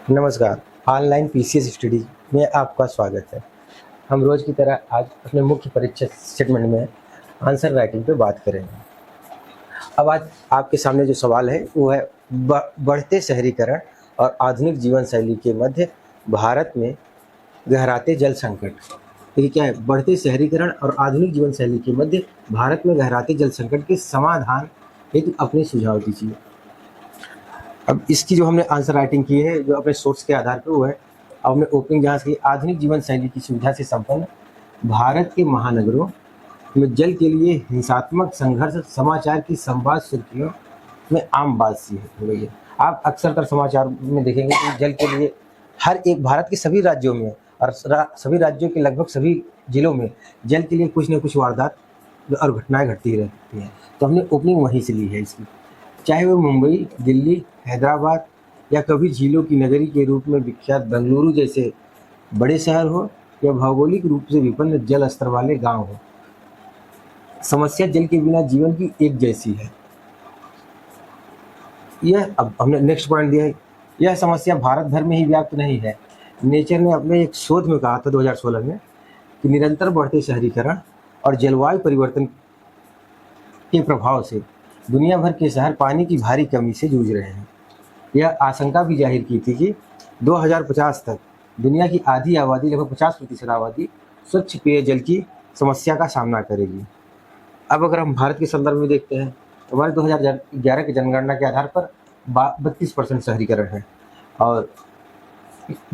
नमस्कार। Online PCS study में आपका स्वागत है। हम रोज़ की तरह आज अपने मुख्य परीक्षा सेगमेंट में आंसर राइटिंग पे बात करेंगे। अब आज आपके सामने जो सवाल है वो है बढ़ते शहरीकरण और आधुनिक जीवन शैली के मध्य भारत में गहराते जल संकट। देखिए क्या है, बढ़ते शहरीकरण और आधुनिक जीवन शैली के मध्य भारत में गहराते जल संकट के समाधान हेतु अपने सुझाव दीजिए। अब इसकी जो हमने आंसर राइटिंग की है जो अपने सोर्स के आधार पर वो है, अब हमने ओपनिंग जहाँ से की, आधुनिक जीवन शैली की सुविधा से संपन्न भारत के महानगरों में जल के लिए हिंसात्मक संघर्ष समाचार की संवाद सुर्खियों में आम बात सी हो गई है। आप अक्सरतर समाचार में देखेंगे कि जल के लिए हर एक भारत के सभी राज्यों में और सभी राज्यों के लगभग सभी जिलों में जल के लिए कुछ न कुछ वारदात और घटनाएं घटती रहती हैं। तो हमने ओपनिंग वहीं से ली है इसकी, चाहे वो मुंबई, दिल्ली, हैदराबाद या कभी झीलों की नगरी के रूप में विख्यात बेंगलुरु जैसे बड़े शहर हो या भौगोलिक रूप से विभिन्न जल स्तर वाले गांव हो, समस्या जल के बिना जीवन की एक जैसी है। यह अब हमने नेक्स्ट पॉइंट दिया है, यह समस्या भारत भर में ही व्याप्त नहीं है। नेचर ने अपने एक शोध में कहा था 2016 में कि निरंतर बढ़ते शहरीकरण और जलवायु परिवर्तन के प्रभाव से दुनिया भर के शहर पानी की भारी कमी से जूझ रहे हैं। यह आशंका भी जाहिर की थी कि 2050 तक दुनिया की आधी आबादी, लगभग 50% आबादी स्वच्छ पेयजल की समस्या का सामना करेगी। अब अगर हम भारत के संदर्भ में देखते हैं तो हमारे 2011 की जनगणना के आधार पर 32% शहरीकरण है और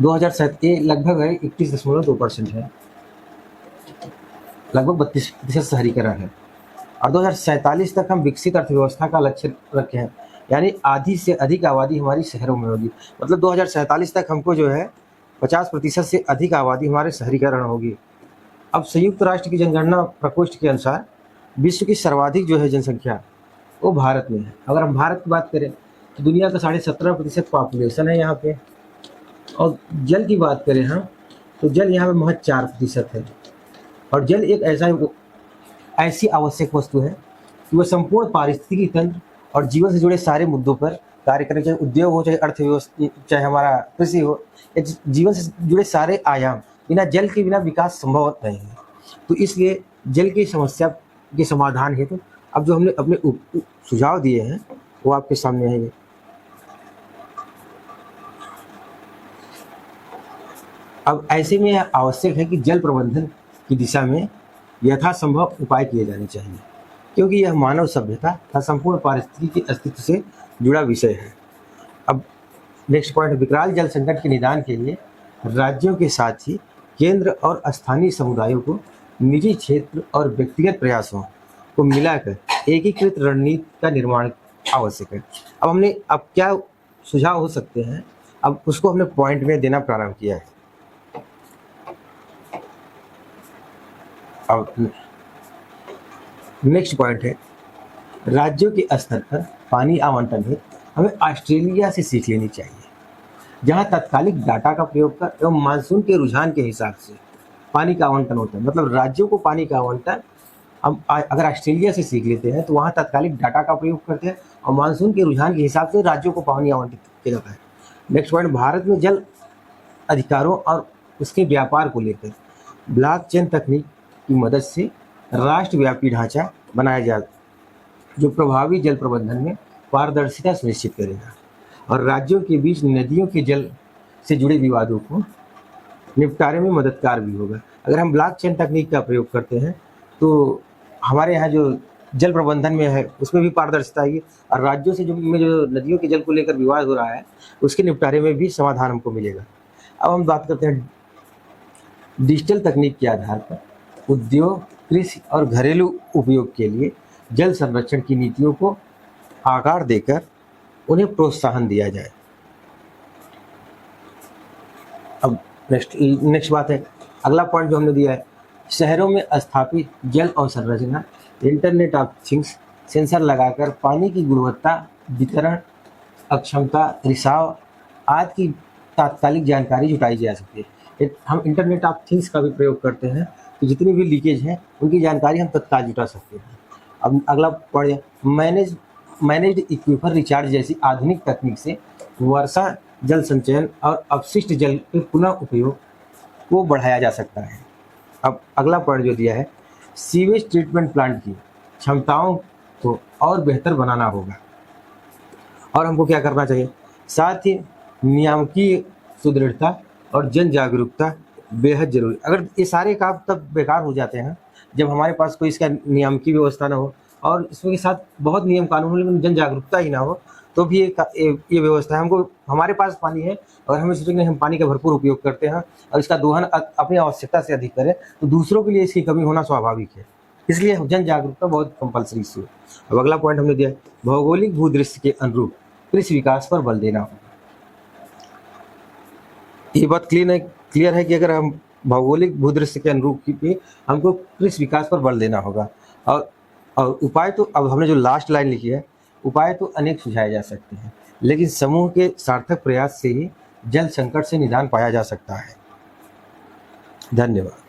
2007 लगभग है 21.2% है, लगभग 32% शहरीकरण है। और 2047 तक हम विकसित अर्थव्यवस्था का लक्ष्य रखे हैं, यानी आधी से अधिक आबादी हमारी शहरों में होगी। मतलब 2047 तक हमको जो है 50% से अधिक आबादी हमारे शहरीकरण होगी। अब संयुक्त राष्ट्र की जनगणना प्रकोष्ठ के अनुसार विश्व की सर्वाधिक जो है जनसंख्या वो भारत में है। अगर हम भारत की बात करें तो दुनिया का 17.5% पॉपुलेशन है यहाँ पे। और जल की बात करें हम तो जल यहाँ पे महज 4% है। और जल एक ऐसी आवश्यक वस्तु है कि वह संपूर्ण पारिस्थितिकी तंत्र और जीवन से जुड़े सारे मुद्दों पर कार्य करें, चाहे उद्योग हो, चाहे अर्थव्यवस्था, चाहे हमारा कृषि हो, या जीवन से जुड़े सारे आयाम, बिना जल के बिना विकास संभव नहीं है। तो इसलिए जल की समस्या के समाधान हेतु अब जो हमने अपने सुझाव दिए हैं वो आपके सामने है। अब ऐसे में यह आवश्यक है कि जल प्रबंधन की दिशा में यथासंभव उपाय किए जाने चाहिए, क्योंकि यह मानव सभ्यता तथा संपूर्ण पारिस्थितिकी के अस्तित्व से जुड़ा विषय है। अब नेक्स्ट पॉइंट, विकराल जल संकट के निदान के लिए राज्यों के साथ ही केंद्र और स्थानीय समुदायों को निजी क्षेत्र और व्यक्तिगत प्रयासों को मिलाकर एकीकृत रणनीति का निर्माण आवश्यक है। अब क्या सुझाव हो सकते हैं, अब उसको हमने पॉइंट में देना प्रारंभ किया है। अब नेक्स्ट पॉइंट है, राज्यों के स्तर पर पानी आवंटन में हमें ऑस्ट्रेलिया से सीख लेनी चाहिए, जहां तात्कालिक डाटा का प्रयोग कर एवं मानसून के रुझान के हिसाब से पानी का आवंटन होता है। मतलब राज्यों को पानी का आवंटन हम अगर ऑस्ट्रेलिया से सीख लेते हैं तो वहाँ तात्कालिक डाटा का प्रयोग करते हैं और मानसून के रुझान के हिसाब से राज्यों को पानी आवंटित किया जाता है। नेक्स्ट पॉइंट, भारत में जल अधिकारों और उसके व्यापार को लेकर ब्लॉकचेन तकनीक की मदद से राष्ट्रव्यापी ढांचा बनाया जाए जो प्रभावी जल प्रबंधन में पारदर्शिता सुनिश्चित करेगा और राज्यों के बीच नदियों के जल से जुड़े विवादों को निपटारे में मददगार भी होगा। अगर हम ब्लॉकचेन तकनीक का प्रयोग करते हैं तो हमारे यहाँ जो जल प्रबंधन में है उसमें भी पारदर्शिता आएगी और राज्यों से जो नदियों के जल को लेकर विवाद हो रहा है उसके निपटारे में भी समाधान हमको मिलेगा। अब हम बात करते हैं डिजिटल तकनीक के आधार पर उद्योग, कृषि और घरेलू उपयोग के लिए जल संरक्षण की नीतियों को आकार देकर उन्हें प्रोत्साहन दिया जाए। अब नेक्स्ट बात है, अगला पॉइंट जो हमने दिया है, शहरों में स्थापित जल अवसंरचना, इंटरनेट ऑफ थिंग्स, सेंसर लगाकर पानी की गुणवत्ता, वितरण अक्षमता, रिसाव आदि की तात्कालिक जानकारी जुटाई जा सकती है। हम इंटरनेट ऑफ थिंग्स का भी प्रयोग करते हैं तो जितनी भी लीकेज है उनकी जानकारी हम तत्काल जुटा सकते हैं। अब अगला पॉइंट, मैनेज्ड इक्विफर रिचार्ज जैसी आधुनिक तकनीक से वर्षा जल संचयन और अपशिष्ट जल के पुनः उपयोग को बढ़ाया जा सकता है। अब अगला पॉइंट जो दिया है, सीवेज ट्रीटमेंट प्लांट की क्षमताओं को और बेहतर बनाना होगा और हमको क्या करना चाहिए, साथ ही नियामकीय सुदृढ़ता और जन जागरूकता बेहद जरूरी। अगर ये सारे काम तब बेकार हो जाते हैं जब हमारे पास कोई इसका नियामकीय व्यवस्था ना हो और इसके साथ बहुत नियम कानून हो लेकिन जन जागरूकता ही ना हो, तो भी ये व्यवस्था है। हमको हमारे पास पानी है और हमें सोचें कि हम पानी का भरपूर उपयोग करते हैं और इसका दोहन अपनी आवश्यकता से अधिक करें, तो दूसरों के लिए इसकी कमी होना स्वाभाविक है। इसलिए जन जागरूकता बहुत कंपलसरी इशू है। अब अगला पॉइंट हमने दिया, भौगोलिक भूदृश्य के अनुरूप कृषि विकास पर बल देना होगा। ये बात क्लियर है कि अगर हम भौगोलिक भूदृश्य के अनुरूप भी हमको कृषि विकास पर बल देना होगा। और उपाय तो, अब हमने जो लास्ट लाइन लिखी है, उपाय तो अनेक सुझाए जा सकते हैं, लेकिन समूह के सार्थक प्रयास से ही जल संकट से निदान पाया जा सकता है। धन्यवाद।